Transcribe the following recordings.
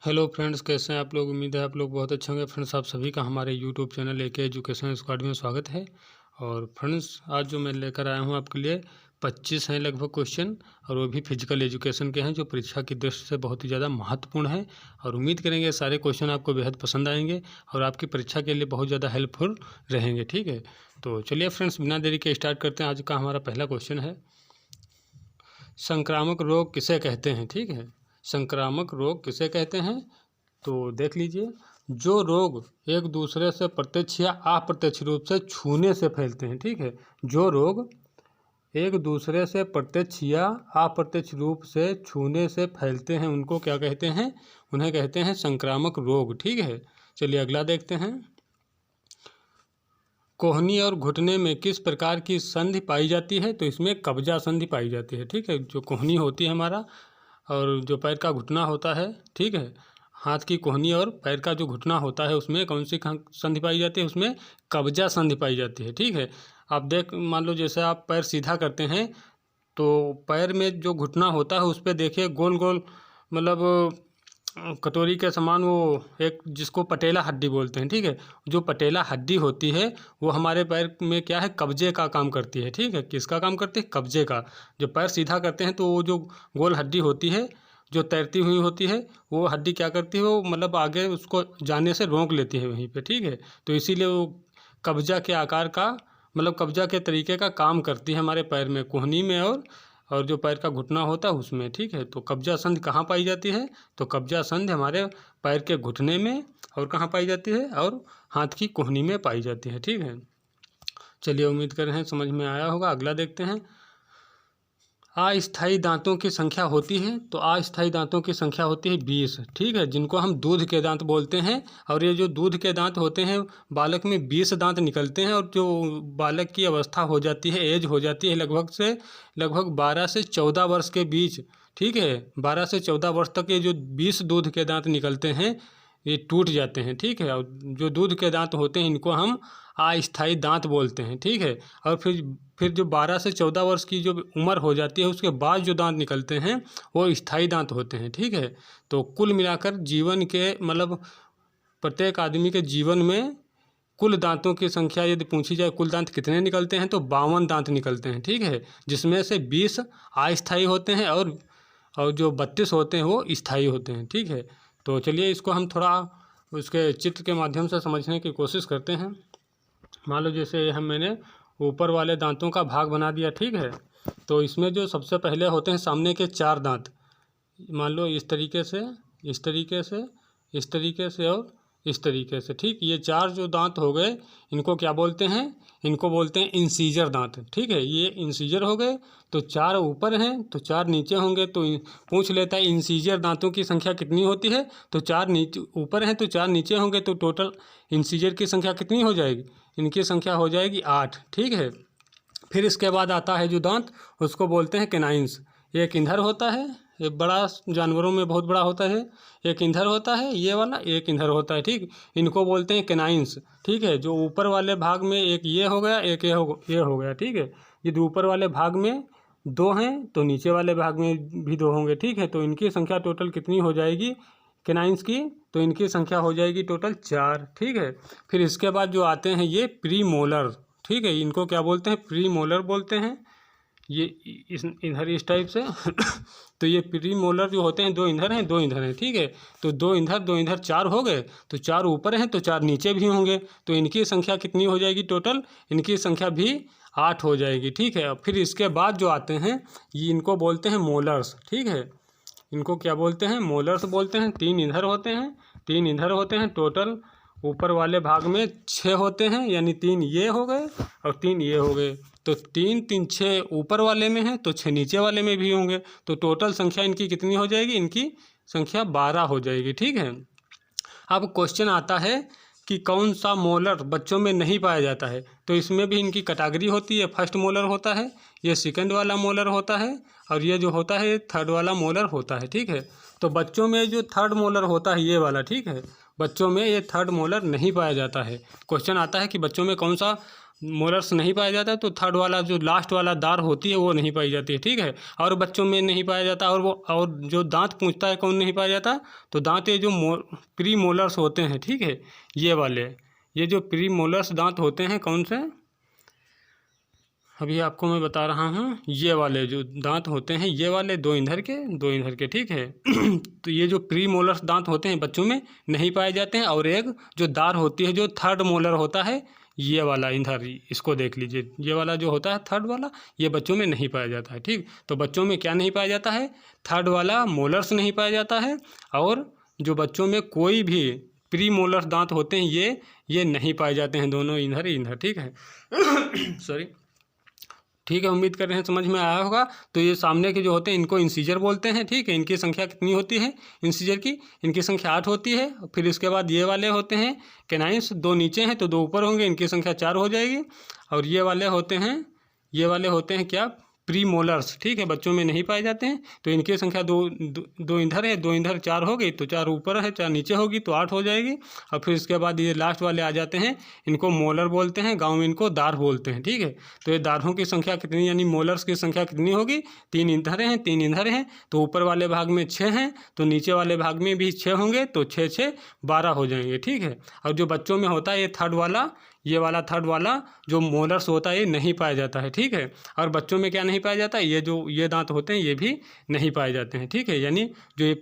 Hello friends, कैसे हैं आप लोग। उम्मीद है आप लोग बहुत अच्छे होंगे। फ्रेंड्स, आप सभी का हमारे YouTube channel AK education squad में स्वागत है। और फ्रेंड्स, आज जो मैं लेकर आया हूं आपके लिए 25 हैं लगभग क्वेश्चन, और वो भी फिजिकल एजुकेशन के हैं, जो परीक्षा की दृष्टि से बहुत ही ज़्यादा महत्वपूर्ण है। और उम्मीद करेंगे सारे क्वेश्चन आपको बेहद पसंद आएंगे और आपकी परीक्षा के लिए बहुत ज़्यादा हेल्पफुल रहेंगे। ठीक है, तो चलिए फ्रेंड्स, बिना देरी के स्टार्ट करते हैं। आज का हमारा पहला क्वेश्चन है, संक्रामक रोग किसे कहते हैं। ठीक है, संक्रामक रोग किसे कहते हैं, तो देख लीजिए। जो रोग एक दूसरे से प्रत्यक्ष या अप्रत्यक्ष रूप से छूने से फैलते हैं। ठीक है, जो रोग एक दूसरे से प्रत्यक्ष या अप्रत्यक्ष रूप से छूने से फैलते हैं, उनको क्या कहते हैं, उन्हें कहते हैं संक्रामक रोग। ठीक है, चलिए अगला देखते हैं। कोहनी और घुटने में किस प्रकार की संधि पाई जाती है, तो इसमें कब्जा संधि पाई जाती है। ठीक है, जो कोहनी होती है हमारा, और जो पैर का घुटना होता है, ठीक है, हाथ की कोहनी और पैर का जो घुटना होता है, उसमें कौन सी संधि पाई जाती है, उसमें कब्जा संधि पाई जाती है। ठीक है, आप मान लो जैसे आप पैर सीधा करते हैं, तो पैर में जो घुटना होता है उस पर देखिए गोल गोल, मतलब कटोरी के समान, वो एक जिसको पटेला हड्डी बोलते हैं। ठीक है, जो पटेला हड्डी होती है वो हमारे पैर में क्या है, कब्जे का काम करती है। ठीक है, किसका काम करती है, कब्जे का। जो पैर सीधा करते हैं तो वो जो गोल हड्डी होती है, जो तैरती हुई होती है, वो हड्डी क्या करती है, वो मतलब आगे उसको जाने से रोक लेती है वहीं पे। ठीक है, तो इसीलिए वो कब्जा के आकार का, मतलब कब्जा के तरीके का काम करती है हमारे पैर में, कोहनी में और जो पैर का घुटना होता है उसमें। ठीक है, तो कब्जा संधि कहाँ पाई जाती है, तो कब्जा संधि हमारे पैर के घुटने में, और कहाँ पाई जाती है, और हाथ की कोहनी में पाई जाती है। ठीक है, चलिए उम्मीद कर रहे हैं समझ में आया होगा। अगला देखते हैं। अस्थायी दांतों की संख्या होती है, तो अस्थायी दांतों की संख्या होती है 20। ठीक है, जिनको हम दूध के दांत बोलते हैं। और ये जो दूध के दांत होते हैं, बालक में 20 दांत निकलते हैं, और जो बालक की अवस्था हो जाती है, एज हो जाती है लगभग 12 से 14 वर्ष के बीच। ठीक है, 12 से 14 वर्ष तक ये जो 20 दूध के दांत निकलते हैं, ये टूट जाते हैं। ठीक है, और जो दूध के दांत होते हैं, इनको हम अस्थायी दांत बोलते हैं। ठीक है, और फिर जो 12 से 14 वर्ष की जो उम्र हो जाती है, उसके बाद जो दांत निकलते हैं वो स्थायी दांत होते हैं। ठीक है, तो कुल मिलाकर जीवन के, मतलब प्रत्येक आदमी के जीवन में कुल दांतों की संख्या यदि पूछी जाए, कुल दांत कितने निकलते हैं, तो 52 दांत निकलते हैं। ठीक है, जिसमें से 20 अस्थायी होते हैं, और जो 32 होते हैं वो स्थायी होते हैं। ठीक है, तो चलिए इसको हम थोड़ा उसके चित्र के माध्यम से समझने की कोशिश करते हैं। मान लो जैसे मैंने ऊपर वाले दांतों का भाग बना दिया। ठीक है, तो इसमें जो सबसे पहले होते हैं सामने के 4 दांत, मान लो इस तरीके से, इस तरीके से, इस तरीके से और इस तरीके से। ठीक, ये 4 जो दांत हो गए, इनको क्या बोलते हैं, इनको बोलते हैं इंसीजर दांत। ठीक है, ये इंसीजर हो गए। तो 4 ऊपर हैं तो 4 नीचे होंगे। तो पूछ लेता है इंसीजर दांतों की संख्या कितनी होती है, तो 4 नीचे ऊपर हैं तो 4 नीचे होंगे, तो टोटल इंसीजर की संख्या कितनी हो जाएगी, इनकी संख्या हो जाएगी 8। ठीक है, फिर इसके बाद आता है जो दांत, उसको बोलते हैं कैनाइंस। एक इंधर होता है, एक बड़ा, जानवरों में बहुत बड़ा होता है, एक इंधर होता है ये वाला, एक इंधर होता है। ठीक, इनको बोलते हैं कैनाइंस। ठीक है, जो ऊपर वाले भाग में एक ये हो गया, एक ये हो गया। ठीक है, यदि ऊपर वाले भाग में 2 हैं तो नीचे वाले भाग में भी 2 होंगे। ठीक है, तो इनकी संख्या टोटल कितनी हो जाएगी कैनाइंस की, तो इनकी संख्या हो जाएगी टोटल 4। ठीक है, फिर इसके बाद जो आते हैं ये प्री मोलर। ठीक है, इनको क्या बोलते हैं, प्री मोलर बोलते हैं। ये इधर इस टाइप से तो ये प्री मोलर जो होते हैं, 2 इंधर हैं, 2 इंधर हैं। ठीक है, तो 2 इंधर 4 हो गए, तो 4 ऊपर हैं तो 4 नीचे भी होंगे, तो इनकी संख्या कितनी हो जाएगी टोटल, इनकी संख्या भी 8 हो जाएगी। ठीक है, फिर इसके बाद जो आते हैं ये, इनको बोलते हैं मोलर्स। ठीक है, इनको क्या बोलते हैं, मोलर्स बोलते हैं। 3 इंधर होते हैं, 3 इंधर होते हैं टोटल। ऊपर वाले भाग में 6 होते हैं, यानी 3 ये हो गए और 3 ये हो गए। तो 3 3 6 ऊपर वाले में है, तो 6 नीचे वाले में भी होंगे। तो टोटल संख्या इनकी कितनी हो जाएगी, इनकी संख्या 12 हो जाएगी। ठीक है, अब क्वेश्चन आता है कि कौन सा मोलर बच्चों में नहीं पाया जाता है, तो इसमें भी इनकी कैटेगरी होती है। फर्स्ट मोलर होता है, ये सेकंड वाला मोलर होता है, और ये जो होता है थर्ड वाला मोलर होता है। ठीक है, तो बच्चों में जो थर्ड मोलर होता है ये वाला, ठीक है, बच्चों में ये थर्ड मोलर नहीं पाया जाता है। क्वेश्चन आता है कि बच्चों में कौन सा मोलर्स नहीं पाया जाता, तो थर्ड वाला जो लास्ट वाला दार होती है वो नहीं पाई जाती है, ठीक है। और बच्चों में नहीं पाया जाता। और जो दांत पूछता है कौन नहीं पाया जाता, तो दांत ये जो प्री मोलर्स होते हैं, ठीक है, ये वाले, ये जो प्री मोलर्स दांत होते हैं कौन से, अभी आपको मैं बता रहा हूँ, ये वाले जो दांत होते हैं, ये वाले दो इधर के, ठीक है। तो ये जो प्री मोलर्स दांत होते हैं बच्चों में नहीं पाए जाते हैं। और एक जो दार होती है जो थर्ड मोलर होता है, ये वाला इधर, इसको देख लीजिए, ये वाला जो होता है थर्ड वाला, ये बच्चों में नहीं पाया जाता है, ठीक। तो बच्चों में क्या नहीं पाया जाता है, थर्ड वाला मोलर्स नहीं पाया जाता है। और जो बच्चों में कोई भी प्री मोलर्स दांत होते हैं ये नहीं पाए जाते हैं, दोनों इधर, ठीक है। सॉरी, ठीक है, उम्मीद कर रहे हैं समझ में आया होगा। तो ये सामने के जो होते हैं इनको इंसीजर बोलते हैं, ठीक है। इनकी संख्या कितनी होती है इंसीजर की, इनकी संख्या 8 होती है। फिर इसके बाद ये वाले होते हैं कैनाइन्स, 2 नीचे हैं तो 2 ऊपर होंगे, इनकी संख्या 4 हो जाएगी। और ये वाले होते हैं क्या, प्री मोलर्स, ठीक है, बच्चों में नहीं पाए जाते हैं। तो इनकी संख्या दो इधर है, 2 इधर, 4 हो गई, तो 4 ऊपर है, 4 नीचे होगी, तो 8 हो जाएगी। और फिर इसके बाद ये लास्ट वाले आ जाते हैं, इनको मोलर बोलते हैं, गांव में इनको दार बोलते हैं, ठीक है। तो ये दारों की संख्या कितनी, यानी मोलर्स की संख्या कितनी होगी, 3 इधर हैं, 3 इधर हैं, तो ऊपर वाले भाग में 6 हैं, तो नीचे वाले भाग में भी 6 होंगे, तो 6 6 12 हो जाएंगे, ठीक है। और जो बच्चों में होता है ये थर्ड वाला, थर्ड वाला जो मोलर्स होता है ये नहीं पाया जाता है, ठीक है। और बच्चों में क्या नहीं पाया जाता है, ये दांत होते हैं ये भी नहीं पाए जाते हैं, ठीक है। यानी जो ये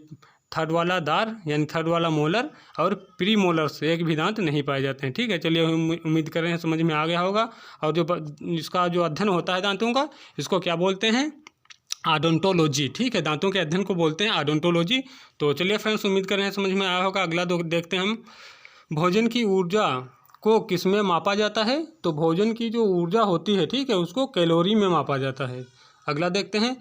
थर्ड वाला दार यानी थर्ड वाला मोलर और प्री मोलर्स एक भी दांत नहीं पाए जाते हैं, ठीक है। चलिए उम्मीद कर रहे हैं समझ में आ गया होगा। और जो इसका जो अध्ययन होता है दांतों का, इसको क्या बोलते हैं, ऑडोंटोलॉजी, ठीक है। दांतों के अध्ययन को बोलते हैं ऑडोंटोलॉजी। तो चलिए फ्रेंड्स, उम्मीद कर रहे हैं समझ में आया होगा। अगला देखते हैं हम, भोजन की ऊर्जा को किस में मापा जाता है। तो भोजन की जो ऊर्जा होती है, ठीक है, उसको कैलोरी में मापा जाता है। अगला देखते हैं,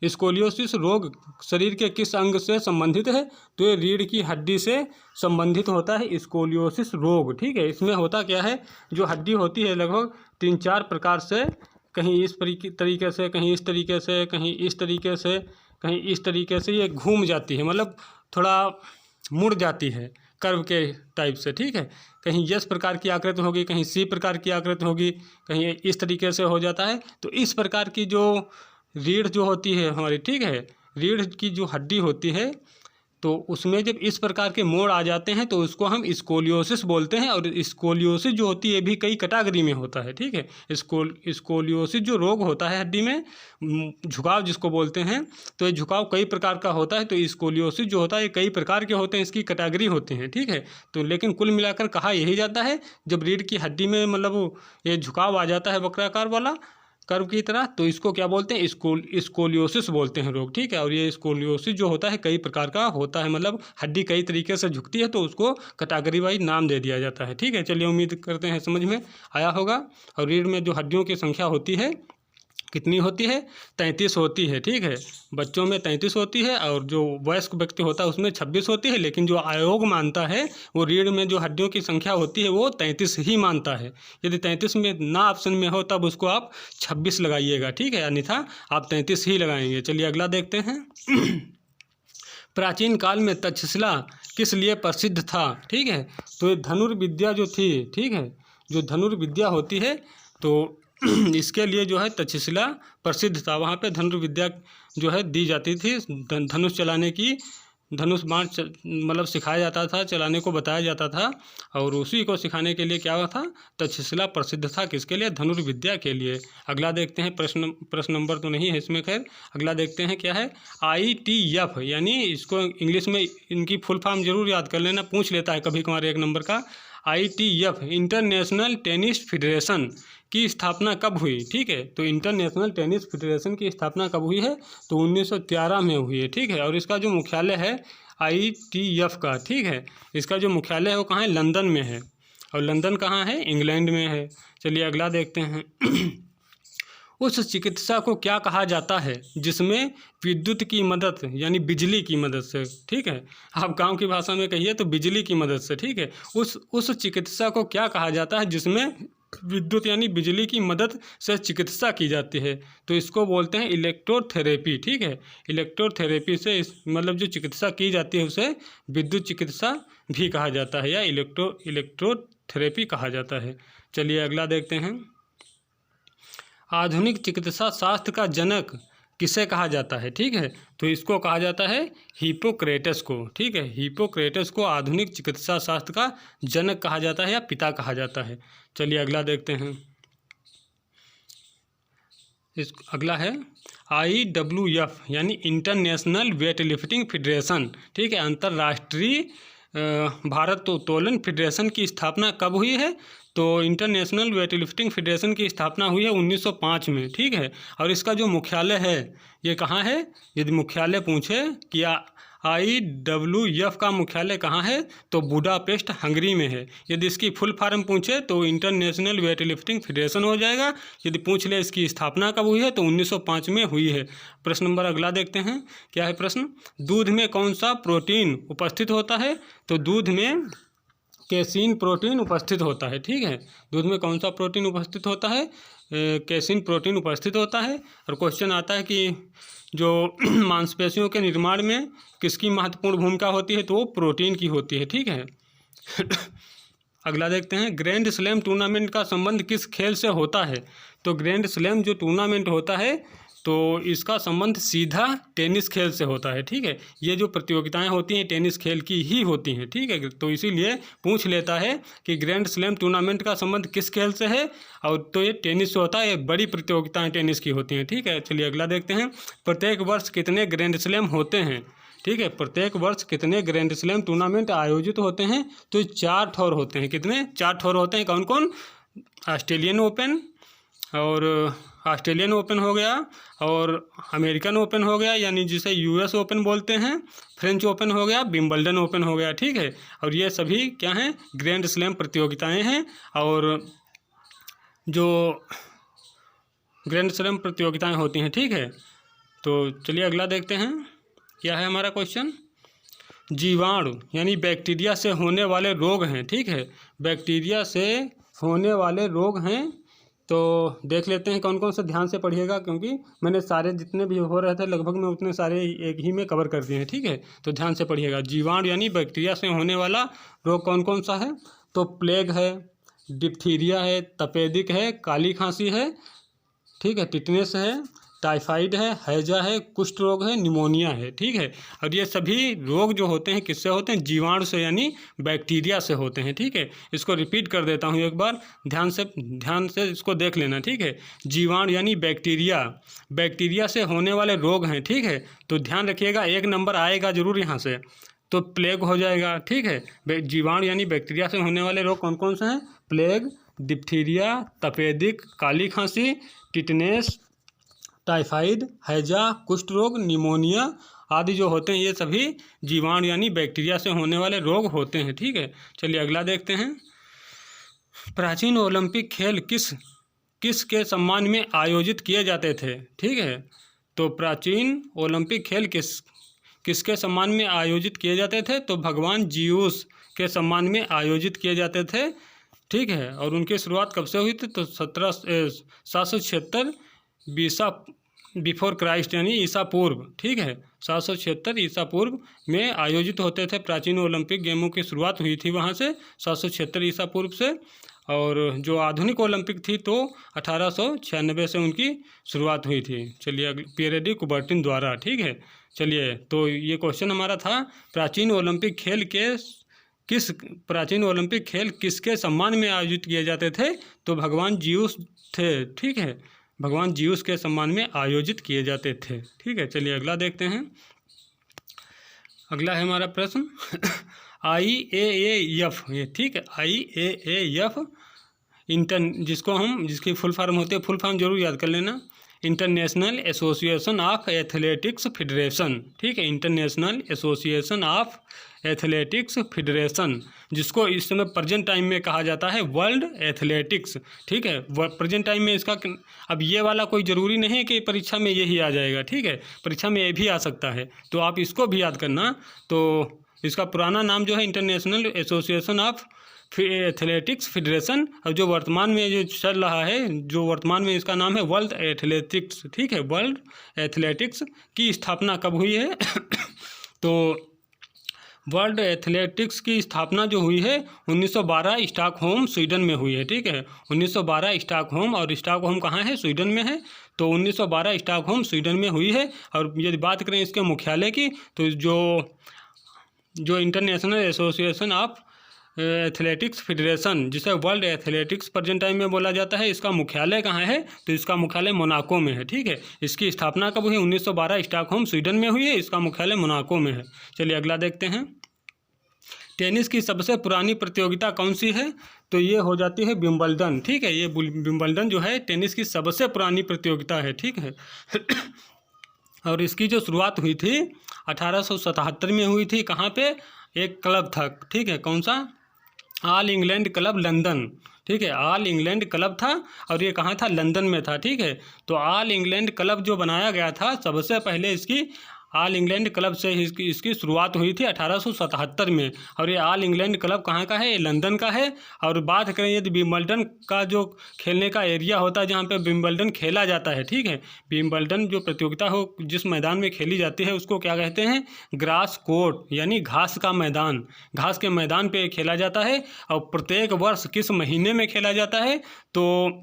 स्कोलियोसिस रोग शरीर के किस अंग से संबंधित है। तो ये रीढ़ की हड्डी से संबंधित होता है स्कोलियोसिस रोग, ठीक है। इसमें होता क्या है, जो हड्डी होती है लगभग 3-4 प्रकार से, कहीं इस तरीके से, कहीं इस तरीके से, कहीं इस तरीके से, कहीं इस तरीके से ये घूम जाती है, मतलब थोड़ा मुड़ जाती है कर्व के टाइप से, ठीक है। कहीं एस प्रकार की आकृति होगी, कहीं सी प्रकार की आकृति होगी, कहीं इस तरीके से हो जाता है। तो इस प्रकार की जो रीढ़ जो होती है हमारी, ठीक है, रीढ़ की जो हड्डी होती है, तो उसमें जब इस प्रकार के मोड़ आ जाते हैं तो उसको हम स्कोलियोसिस बोलते हैं। और स्कोलियोसिस जो होती है भी कई कैटेगरी में होता है, ठीक है। स्कोलियोसिस जो रोग होता है हड्डी में, झुकाव जिसको बोलते हैं, तो ये झुकाव कई प्रकार का होता है। तो स्कोलियोसिस जो होता है ये कई प्रकार के होते हैं, इसकी कैटेगरी होती हैं, ठीक है। तो लेकिन कुल मिलाकर कहा यही जाता है, जब रीढ़ की हड्डी में मतलब ये झुकाव आ जाता है वक्राकार वाला कर्व की तरह, तो इसको क्या बोलते हैं, स्कोलियोसिस बोलते हैं रोग, ठीक है। और ये स्कोलियोसिस जो होता है कई प्रकार का होता है, मतलब हड्डी कई तरीके से झुकती है, तो उसको कैटेगरी वाइज नाम दे दिया जाता है, ठीक है। चलिए उम्मीद करते हैं समझ में आया होगा। और रीढ़ में जो हड्डियों की संख्या होती है कितनी होती है, 33 होती है, ठीक है। बच्चों में 33 होती है, और जो वयस्क व्यक्ति होता है उसमें 26 होती है। लेकिन जो आयोग मानता है वो रीढ़ में जो हड्डियों की संख्या होती है वो 33 ही मानता है। यदि 33 में ना ऑप्शन में हो तब उसको आप 26 लगाइएगा, ठीक है, अन्यथा आप 33 ही लगाएंगे। चलिए अगला देखते हैं। प्राचीन काल में तक्षशिला किस लिए प्रसिद्ध था, ठीक है। तो ये धनुर्विद्या जो थी, ठीक है, जो धनुर्विद्या होती है, तो इसके लिए जो है तक्षशिला प्रसिद्ध था। वहाँ पे धनुर्विद्या जो है दी जाती थी, धनुष चलाने की, धनुष बाण मतलब सिखाया जाता था, चलाने को बताया जाता था। और उसी को सिखाने के लिए क्या हुआ था, तक्षशिला प्रसिद्ध था, किसके लिए, धनुर्विद्या के लिए। अगला देखते हैं, प्रश्न नंबर तो नहीं है इसमें, खैर अगला देखते हैं क्या है, ITF, यानी इसको इंग्लिश में इनकी फुल फॉर्म जरूर याद कर लेना, पूछ लेता है कभी कभार 1 नंबर का। ITF इंटरनेशनल टेनिस फेडरेशन की स्थापना कब हुई, ठीक है। तो इंटरनेशनल टेनिस फेडरेशन की स्थापना कब हुई है, तो 1913 में हुई है, ठीक है। और इसका जो मुख्यालय है ITF का, ठीक है, इसका जो मुख्यालय है वो कहाँ है, लंदन में है। और लंदन कहाँ है, इंग्लैंड में है। चलिए अगला देखते हैं। उस चिकित्सा को क्या कहा जाता है जिसमें विद्युत की मदद यानी बिजली की मदद से, ठीक है, आप गांव की भाषा में कहिए तो बिजली की मदद से, ठीक है, उस चिकित्सा को क्या कहा जाता है जिसमें विद्युत यानी बिजली की मदद से चिकित्सा की जाती है। तो इसको बोलते हैं इलेक्ट्रोथेरेपी, ठीक है। इलेक्ट्रोथेरेपी से मतलब जो चिकित्सा की जाती है उसे विद्युत चिकित्सा भी कहा जाता है या इलेक्ट्रोथेरेपी कहा जाता है। चलिए अगला देखते हैं। आधुनिक चिकित्सा शास्त्र का जनक किसे कहा जाता है? ठीक है, तो इसको कहा जाता है हिप्पोक्रेटस को। ठीक है, हिप्पोक्रेटस को आधुनिक चिकित्सा शास्त्र का जनक कहा जाता है या पिता कहा जाता है। चलिए अगला देखते हैं। इस अगला है IWF यानी इंटरनेशनल वेट लिफ्टिंग फेडरेशन। ठीक है, अंतर्राष्ट्रीय भारोत्तोलन फेडरेशन की स्थापना कब हुई है? तो इंटरनेशनल वेट लिफ्टिंग फेडरेशन की स्थापना हुई है 1905 में। ठीक है, और इसका जो मुख्यालय है ये कहाँ है? यदि मुख्यालय पूछे कि IWF का मुख्यालय कहाँ है, तो बुडापेस्ट हंगरी में है। यदि इसकी फुल फॉर्म पूछे तो इंटरनेशनल वेट लिफ्टिंग फेडरेशन हो जाएगा। यदि पूछ ले इसकी स्थापना कब हुई है, तो 1905 में हुई है। प्रश्न नंबर अगला देखते हैं, क्या है प्रश्न? दूध में कौन सा प्रोटीन उपस्थित होता है? तो दूध में कैसीन प्रोटीन उपस्थित होता है। ठीक है, दूध में कौन सा प्रोटीन उपस्थित होता है? कैसीन प्रोटीन उपस्थित होता है। और क्वेश्चन आता है कि जो मांसपेशियों के निर्माण में किसकी महत्वपूर्ण भूमिका होती है? तो वो प्रोटीन की होती है। ठीक है अगला देखते हैं, ग्रैंड स्लैम टूर्नामेंट का संबंध किस खेल से होता है? तो ग्रैंड स्लैम जो टूर्नामेंट होता है तो इसका संबंध सीधा टेनिस खेल से होता है। ठीक है, ये जो प्रतियोगिताएं होती हैं टेनिस खेल की ही होती हैं। ठीक है, तो इसीलिए पूछ लेता है कि ग्रैंड स्लैम टूर्नामेंट का संबंध किस खेल से है, और तो ये टेनिस से होता है। ये बड़ी प्रतियोगिताएं टेनिस की होती हैं। ठीक है, चलिए अगला देखते हैं। प्रत्येक वर्ष कितने ग्रैंड स्लैम होते हैं? ठीक है, प्रत्येक वर्ष कितने ग्रैंड स्लैम टूर्नामेंट आयोजित होते हैं? तो 4 ठौर होते हैं। कितने? 4 ठौर होते हैं। कौन कौन? ऑस्ट्रेलियन ओपन, और ऑस्ट्रेलियन ओपन हो गया, और अमेरिकन ओपन हो गया यानी जिसे US ओपन बोलते हैं, फ्रेंच ओपन हो गया, विंबलडन ओपन हो गया। ठीक है, और ये सभी क्या हैं? ग्रैंड स्लैम प्रतियोगिताएं हैं। और जो ग्रैंड स्लैम प्रतियोगिताएं होती हैं। ठीक है, तो चलिए अगला देखते हैं, क्या है हमारा क्वेश्चन? जीवाणु यानी बैक्टीरिया से होने वाले रोग हैं। ठीक है, बैक्टीरिया से होने वाले रोग हैं। तो देख लेते हैं कौन कौन सा, ध्यान से पढ़िएगा क्योंकि मैंने सारे जितने भी हो रहे थे लगभग मैं उतने सारे एक ही में कवर कर दिए हैं। ठीक है, तो ध्यान से पढ़िएगा। जीवाणु यानी बैक्टीरिया से होने वाला रोग कौन कौन सा है? तो प्लेग है, डिप्थीरिया है, तपेदिक है, काली खांसी है, ठीक है, टिटनेस है, टाइफाइड है, हैजा है, कुष्ठ रोग है, निमोनिया है। ठीक है, और ये सभी रोग जो होते हैं किससे होते हैं? जीवाणु से यानी बैक्टीरिया से होते हैं। ठीक है, इसको रिपीट कर देता हूँ एक बार, ध्यान से इसको देख लेना। ठीक है, जीवाणु यानी बैक्टीरिया से होने वाले रोग हैं। ठीक है, तो ध्यान रखिएगा, 1 नंबर आएगा जरूर यहाँ से, तो प्लेग हो जाएगा। ठीक है, जीवाणु यानी बैक्टीरिया से होने वाले रोग कौन कौन से हैं? प्लेग, डिप्थीरिया, तपेदिक, काली खांसी, टिटनेस, टाइफाइड, हैजा, कुष्ठ रोग, निमोनिया आदि जो होते हैं ये सभी जीवाणु यानी बैक्टीरिया से होने वाले रोग होते हैं। ठीक है, चलिए अगला देखते हैं। प्राचीन ओलंपिक खेल किस के सम्मान में आयोजित किए जाते थे? ठीक है, तो प्राचीन ओलंपिक खेल किसके सम्मान में आयोजित किए जाते थे? तो भगवान जियूस के सम्मान में आयोजित किए जाते थे। ठीक है, और उनकी शुरुआत कब से हुई थी? तो 776 बिफोर क्राइस्ट यानी ईसा पूर्व। ठीक है, 776 ईसा पूर्व में आयोजित होते थे प्राचीन ओलंपिक गेमों की शुरुआत हुई थी वहाँ से 776 ईसा पूर्व से। और जो आधुनिक ओलंपिक थी तो 1896 से उनकी शुरुआत हुई थी। चलिए पियरे डी कुबर्टिन द्वारा। ठीक है, चलिए तो ये क्वेश्चन हमारा था, प्राचीन ओलंपिक खेल किसके सम्मान में आयोजित किए जाते थे? तो भगवान जियूस थे। ठीक है, भगवान जियूस के सम्मान में आयोजित किए जाते थे। ठीक है, चलिए अगला देखते हैं। अगला है हमारा प्रश्न IAAF, ये ठीक है, IAAF जिसकी फुल फॉर्म होती है, फुल फॉर्म जरूर याद कर लेना, international association of athletics federation. ठीक है, international association of athletics federation, जिसको इस समय प्रेजेंट टाइम में कहा जाता है वर्ल्ड एथलेटिक्स। ठीक है, प्रेजेंट टाइम में इसका, अब ये वाला कोई ज़रूरी नहीं है कि परीक्षा में यही आ जाएगा। ठीक है, परीक्षा में ये भी आ सकता है, तो आप इसको भी याद करना। तो इसका पुराना नाम जो है international association of athletics federation, और जो वर्तमान में जो चल रहा है, जो वर्तमान में इसका नाम है वर्ल्ड एथलेटिक्स। ठीक है, वर्ल्ड एथलेटिक्स की स्थापना कब हुई है? तो वर्ल्ड एथलेटिक्स की स्थापना जो हुई है 1912 स्टॉकहोम स्वीडन में हुई है। ठीक है, 1912 स्टॉकहोम, और स्टॉकहोम कहाँ है? स्वीडन में है। तो 1912 स्टॉकहोम स्वीडन में हुई है। और यदि बात करें इसके मुख्यालय की, तो जो international association of athletics federation, जिसे वर्ल्ड एथलेटिक्स प्रेजेंट टाइम में बोला जाता है, इसका मुख्यालय कहाँ है? तो इसका मुख्यालय मोनाको में है। ठीक है, इसकी स्थापना कब हुई? 1912 स्टॉकहोम स्वीडन में हुई है। इसका मुख्यालय मोनाको में है। चलिए अगला देखते हैं। टेनिस की सबसे पुरानी प्रतियोगिता कौन सी है? तो ये हो जाती है विंबलडन। ठीक है, ये विंबलडन जो है टेनिस की सबसे पुरानी प्रतियोगिता है। ठीक है और इसकी जो शुरुआत हुई थी 1877 में हुई थी। कहाँ पे? एक क्लब था। ठीक है, कौन सा? All England club London. ठीक है, ऑल इंग्लैंड क्लब था और ये कहाँ था? लंदन में था। ठीक है, तो ऑल इंग्लैंड क्लब जो बनाया गया था, सबसे पहले इसकी ऑल इंग्लैंड क्लब से इसकी शुरुआत हुई थी 1877 में। और ये ऑल इंग्लैंड क्लब कहाँ का है? ये लंदन का है। और बात करें यदि विंबलडन का जो खेलने का एरिया होता है जहाँ पे विंबलडन खेला जाता है, ठीक है, विंबलडन जो प्रतियोगिता हो जिस मैदान में खेली जाती है उसको क्या कहते हैं? ग्रास कोर्ट, यानी घास का मैदान। घास के मैदान पे खेला जाता है। और प्रत्येक वर्ष किस महीने में खेला जाता है? तो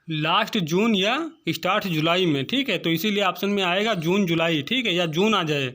लास्ट जून या स्टार्ट जुलाई में। ठीक है, तो इसीलिए ऑप्शन में आएगा जून जुलाई। ठीक है, या जून आ जाए,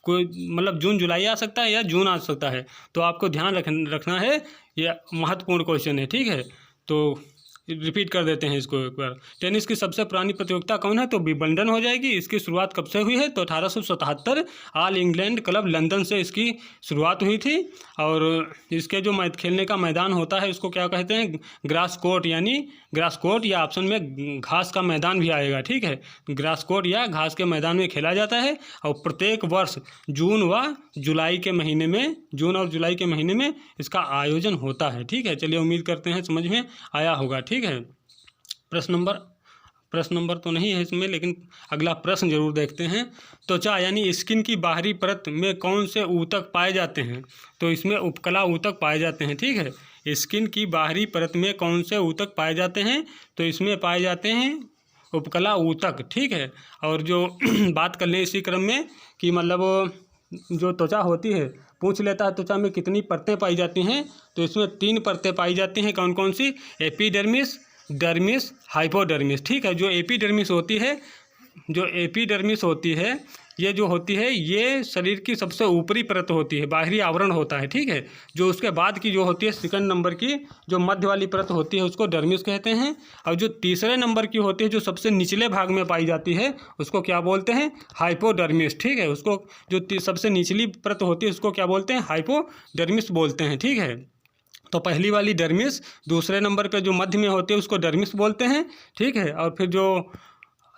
कोई मतलब जून जुलाई आ सकता है या जून आ सकता है। तो आपको ध्यान रखना है, यह महत्वपूर्ण क्वेश्चन है। ठीक है, तो रिपीट कर देते हैं इसको एक बार। टेनिस की सबसे पुरानी प्रतियोगिता कौन है? तो विंबलडन हो जाएगी। इसकी शुरुआत कब से हुई है? तो 1877 ऑल इंग्लैंड क्लब लंदन से इसकी शुरुआत हुई थी। और इसके जो खेलने का मैदान होता है उसको क्या कहते हैं? ग्रास कोर्ट, यानी ग्रास कोर्ट, या ऑप्शन में घास का मैदान भी आएगा। ठीक है, ग्रास कोर्ट या घास के मैदान में खेला जाता है। और प्रत्येक वर्ष जून व जुलाई के महीने में, जून और जुलाई के महीने में इसका आयोजन होता है। ठीक है, चलिए उम्मीद करते हैं समझ में आया होगा। ठीक है, प्रश्न नंबर तो नहीं है इसमें, लेकिन अगला प्रश्न जरूर देखते हैं। त्वचा यानी स्किन की बाहरी परत में कौन से ऊतक पाए जाते हैं? तो इसमें उपकला ऊतक पाए जाते हैं। ठीक है, स्किन की बाहरी परत में कौन से ऊतक पाए जाते हैं? तो इसमें पाए जाते हैं उपकला ऊतक। ठीक है, और जो बात कर लें इसी क्रम में कि मतलब जो त्वचा होती है, पूछ लेता है त्वचा में कितनी परतें पाई जाती हैं? तो इसमें 3 परतें पाई जाती हैं। कौन कौन सी? Epidermis, dermis, hypodermis. ठीक है, जो एपिडर्मिस होती है ये जो होती है ये शरीर की सबसे ऊपरी परत होती है, बाहरी आवरण होता है। ठीक है, जो उसके बाद की जो होती है सेकंड नंबर की जो मध्य वाली परत होती है उसको डर्मिस कहते हैं। और जो तीसरे नंबर की होती है जो सबसे निचले भाग में पाई जाती है उसको क्या बोलते हैं? हाइपोडर्मिस। ठीक है, उसको जो सबसे निचली परत होती है उसको क्या बोलते हैं? हाइपोडर्मिस बोलते हैं। ठीक है, तो पहली वाली डर्मिस, दूसरे नंबर पे जो मध्य में होती है उसको डर्मिस बोलते हैं। ठीक है, और फिर जो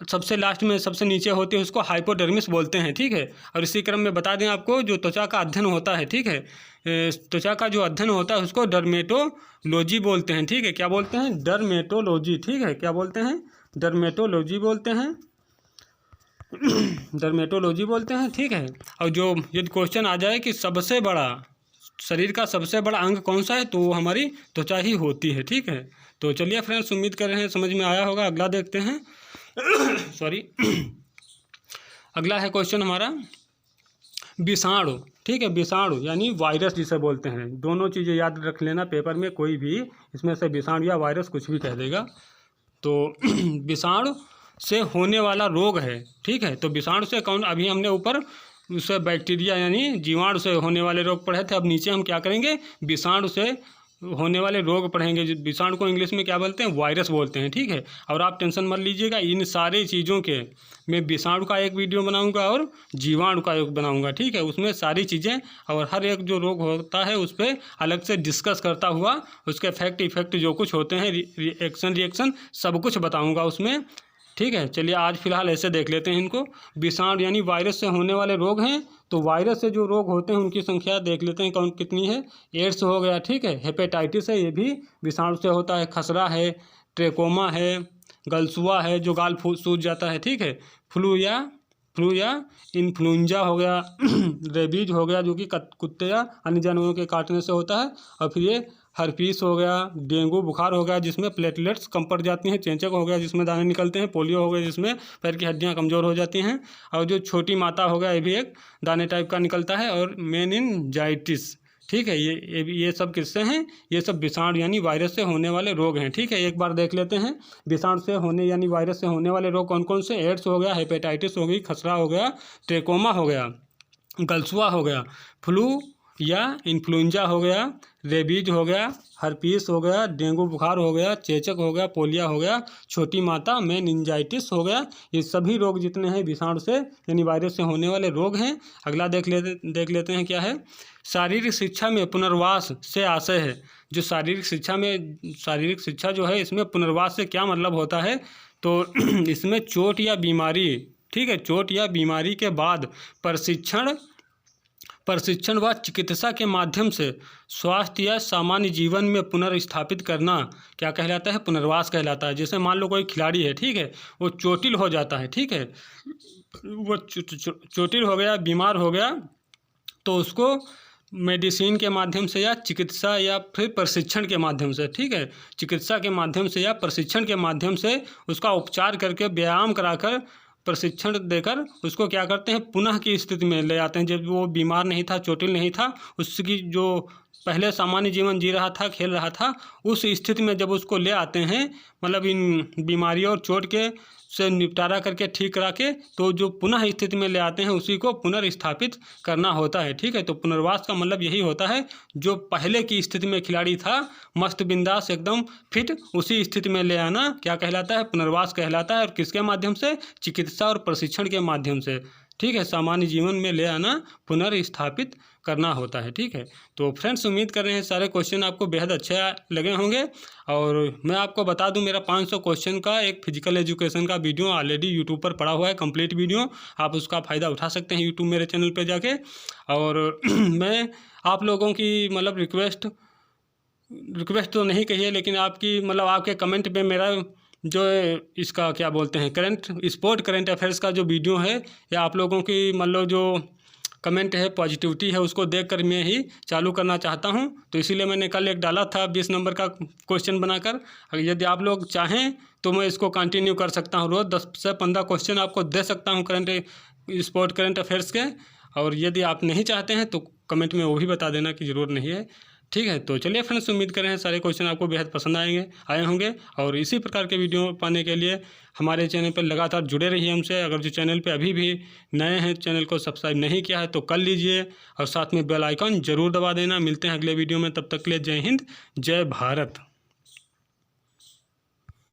सबसे लास्ट में सबसे नीचे होती है उसको हाइपोडर्मिस बोलते हैं। ठीक है, और इसी क्रम में बता दें आपको जो त्वचा का अध्ययन होता है, ठीक है, त्वचा का जो अध्ययन होता है उसको डर्मेटोलॉजी बोलते हैं। ठीक है, क्या बोलते हैं? डर्मेटोलॉजी। ठीक है, क्या बोलते हैं? डर्मेटोलॉजी बोलते हैं। डर्मेटोलॉजी बोलते हैं। ठीक है, और जो यदि क्वेश्चन आ जाए कि सबसे बड़ा शरीर का सबसे बड़ा अंग कौन सा है, तो वो हमारी त्वचा ही होती है। ठीक है, तो चलिए फ्रेंड्स, उम्मीद कर रहे हैं समझ में आया होगा। अगला देखते हैं। सॉरी अगला है क्वेश्चन हमारा विषाणु। ठीक है, विषाणु यानी वायरस जिसे बोलते हैं। दोनों चीज़ें याद रख लेना, पेपर में कोई भी इसमें से विषाणु या वायरस कुछ भी कह देगा। तो विषाणु से होने वाला रोग है। ठीक है, तो विषाणु से कौन, अभी हमने ऊपर उससे बैक्टीरिया यानी जीवाणु से होने वाले रोग पढ़े थे। अब नीचे हम क्या करेंगे? विषाणु से होने वाले रोग पढ़ेंगे। विषाणु को इंग्लिश में क्या बोलते हैं? वायरस बोलते हैं। ठीक है, और आप टेंशन मत लीजिएगा, इन सारी चीज़ों के मैं विषाणु का एक वीडियो बनाऊंगा और जीवाणु का एक बनाऊंगा। ठीक है, उसमें सारी चीज़ें और हर एक जो रोग होता है उस पर अलग से डिस्कस करता हुआ उसके फैक्ट इफेक्ट जो कुछ होते हैं, रिएक्शन सब कुछ बताऊँगा उसमें। ठीक है, चलिए आज फिलहाल ऐसे देख लेते हैं इनको। विषाणु यानी वायरस से होने वाले रोग हैं। तो वायरस से जो रोग होते हैं उनकी संख्या देख लेते हैं कौन कितनी है। एड्स हो गया, ठीक है, हेपेटाइटिस है, ये भी विषाणु से होता है। खसरा है, ट्रेकोमा है, गलसुआ है जो गाल सूज जाता है। ठीक है, फ्लू या इन्फ्लुएंजा हो गया, रेबीज हो गया जो कि कुत्ते या अन्य जानवरों के काटने से होता है। और फिर ये हर्पीस हो गया, डेंगू बुखार हो गया जिसमें प्लेटलेट्स कम पड़ जाती हैं, चेचक हो गया जिसमें दाने निकलते हैं, पोलियो हो गया जिसमें पैर की हड्डियाँ कमज़ोर हो जाती हैं, और जो छोटी माता हो गया ये भी एक दाने टाइप का निकलता है, और मेनिनजाइटिस। ठीक है, ये सब किससे हैं? ये सब विषाणु यानी वायरस से होने वाले रोग हैं। ठीक है, एक बार देख लेते हैं विषाणु से होने यानी वायरस से होने वाले रोग कौन कौन से। एड्स हो गया, हेपेटाइटिस हो गई, खसरा हो गया, ट्रेकोमा हो गया, गलसुआ हो गया, फ्लू या इन्फ्लुएंजा हो गया, रेबीज हो गया, हर्पीस हो गया, डेंगू बुखार हो गया, चेचक हो गया, पोलियो हो गया, छोटी माता मेनिनजाइटिस हो गया। ये सभी रोग जितने हैं विषाणु से यानी वायरस से होने वाले रोग हैं। अगला देख लेते हैं क्या है। शारीरिक शिक्षा में पुनर्वास से आशय है। जो शारीरिक शिक्षा जो है इसमें पुनर्वास से क्या मतलब होता है, तो इसमें चोट या बीमारी, ठीक है, चोट या बीमारी के बाद प्रशिक्षण व चिकित्सा के माध्यम से स्वास्थ्य या सामान्य जीवन में पुनर्स्थापित करना क्या कहलाता है? पुनर्वास कहलाता है। जैसे मान लो कोई खिलाड़ी है, ठीक है, वो चोटिल हो जाता है, ठीक है, वो चोटिल हो गया, बीमार हो गया, तो उसको मेडिसिन के माध्यम से या चिकित्सा या फिर प्रशिक्षण के माध्यम से, ठीक है, चिकित्सा के माध्यम से या प्रशिक्षण के माध्यम से उसका उपचार करके व्यायाम कराकर प्रशिक्षण देकर उसको क्या करते हैं? पुनः की स्थिति में ले आते हैं। जब वो बीमार नहीं था, चोटिल नहीं था, उसकी जो पहले सामान्य जीवन जी रहा था, खेल रहा था, उस स्थिति में जब उसको ले आते हैं, मतलब इन बीमारियों और चोट के से निपटारा करके ठीक करा के, तो जो पुनः स्थिति में ले आते हैं उसी को पुनर्स्थापित करना होता है। ठीक है, तो पुनर्वास का मतलब यही होता है, जो पहले की स्थिति में खिलाड़ी था मस्त बिंदास एकदम फिट, उसी स्थिति में ले आना क्या कहलाता है? पुनर्वास कहलाता है। और किसके माध्यम से? चिकित्सा और प्रशिक्षण के माध्यम से, ठीक है, सामान्य जीवन में ले आना, पुनर्स्थापित करना होता है। ठीक है, तो फ्रेंड्स उम्मीद कर रहे हैं सारे क्वेश्चन आपको बेहद अच्छे लगे होंगे। और मैं आपको बता दूं, मेरा 500 क्वेश्चन का एक फिजिकल एजुकेशन का वीडियो ऑलरेडी यूट्यूब पर पड़ा हुआ है, कंप्लीट वीडियो, आप उसका फ़ायदा उठा सकते हैं यूट्यूब मेरे चैनल पर जाके। और मैं आप लोगों की मतलब रिक्वेस्ट तो नहीं कहिए, लेकिन आपकी मतलब आपके कमेंट पे मेरा जो इसका क्या बोलते हैं करंट अफेयर्स का जो वीडियो है, या आप लोगों की मतलब जो कमेंट है, पॉजिटिविटी है, उसको देखकर मैं ही चालू करना चाहता हूं। तो इसीलिए मैंने कल एक डाला था 20 नंबर का क्वेश्चन बनाकर। यदि आप लोग चाहें तो मैं इसको कंटिन्यू कर सकता हूं, रोज़ 10 से 15 क्वेश्चन आपको दे सकता हूं करंट अफेयर्स के। और यदि आप नहीं चाहते हैं तो कमेंट में वो भी बता देना कि ज़रूरत नहीं है। ठीक है, तो चलिए फ्रेंड्स, उम्मीद कर रहे हैं सारे क्वेश्चन आपको बेहद पसंद आए होंगे। और इसी प्रकार के वीडियो पाने के लिए हमारे चैनल पर लगातार जुड़े रहिए हमसे। अगर जो चैनल पे अभी भी नए हैं, चैनल को सब्सक्राइब नहीं किया है तो कर लीजिए, और साथ में बेल आइकन जरूर दबा देना। मिलते हैं अगले वीडियो में, तब तक के लिए जय हिंद, जय भारत।